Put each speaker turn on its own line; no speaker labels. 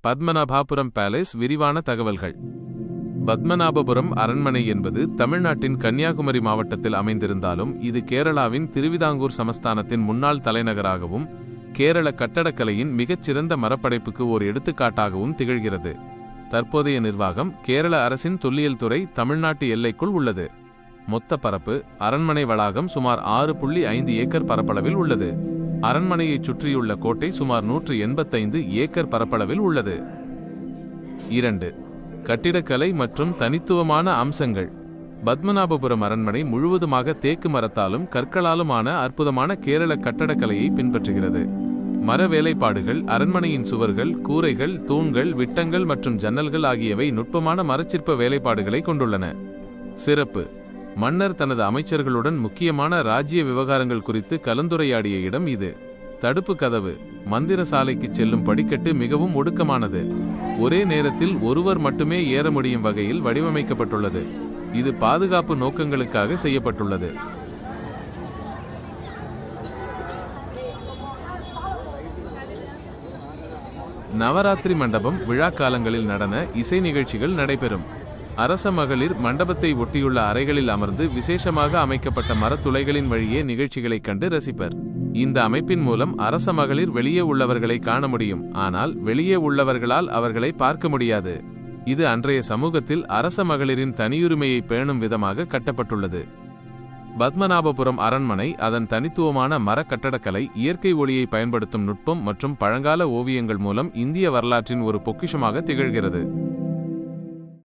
Padmanabhapuram palace விரிவான தகவல்கள். பத்மநாபபுரம் அரண்மனை என்பது தமிழ்நாட்டின் கன்னியாகுமரி மாவட்டத்தில் அமைந்திருந்தாலும் இது கேரளாவின் திருவிதாங்கூர் சமஸ்தானத்தின் முன்னாள் தலைநகராகவும் கேரள கட்டடக்கலையின் மிகச்சிறந்த மரப்படைப்புக்கு ஓர் எடுத்துக்காட்டாகவும் திகழ்கிறது. தற்போதைய நிர்வாகம் கேரள அரசின் தொல்லியல் துறை தமிழ்நாட்டு எல்லைக்குள் உள்ளது. மொத்த பரப்பு அரண்மனை வளாகம் சுமார் 6.5 ஏக்கர் பரப்பளவில் உள்ளது. அரண்மனையைச் சுற்றியுள்ள கோட்டை சுமார் 185 ஏக்கர் பரப்பளவில் உள்ளது. 2. கட்டிடக்கலை மற்றும் தனித்துவமான அம்சங்கள். பத்மநாபபுரம் அரண்மனை முழுவதுமாக தேக்கு மரத்தாலும் கற்களாலுமான அற்புதமான கேரள கட்டடக்கலையை பின்பற்றுகிறது. மர வேலைப்பாடுகள், அரண்மனையின் சுவர்கள், கூரைகள், தூண்கள், விட்டங்கள் மற்றும் ஜன்னல்கள் ஆகியவை நுட்பமான மரச்சிற்ப வேலைப்பாடுகளை கொண்டுள்ளன. சிறப்பு: மன்னர் தனது அமைச்சர்களுடன் முக்கியமான ராஜ்ய விவகாரங்கள் குறித்து கலந்துரையாடிய இடம் இது. தடுப்பு கதவு, மந்திர சாலைக்கு செல்லும் படிக்கட்டு மிகவும் ஒடுக்கமானது. ஒரே நேரத்தில் ஒருவர் மட்டுமே ஏற முடியும் வகையில் வடிவமைக்கப்பட்டுள்ளது. இது பாதுகாப்பு நோக்கங்களுக்காக செய்யப்பட்டுள்ளது. நவராத்திரி மண்டபம் விழா காலங்களில் நடன, இசை நிகழ்ச்சிகள் நடைபெறும். அரச மகளிர் மண்டபத்தை ஒட்டியுள்ள அறைகளில் அமர்ந்து விசேஷமாக அமைக்கப்பட்ட மரத்துளைகளின் வழியே நிகழ்ச்சிகளைக் கண்டு ரசிப்பர். இந்த அமைப்பின் மூலம் அரச மகளிர் வெளியே உள்ளவர்களை காண முடியும், ஆனால் வெளியே உள்ளவர்களால் அவர்களை பார்க்க முடியாது. இது அன்றைய சமூகத்தில் அரச மகளிரின் தனியுரிமையை பேணும் விதமாக கட்டப்பட்டுள்ளது. பத்மநாபபுரம் அரண்மனை அதன் தனித்துவமான மர கட்டடக்கலை, இயற்கை ஒளியை பயன்படுத்தும் நுட்பம் மற்றும் பழங்கால ஓவியங்கள் மூலம் இந்திய வரலாற்றின் ஒரு பொக்கிஷமாக திகழ்கிறது.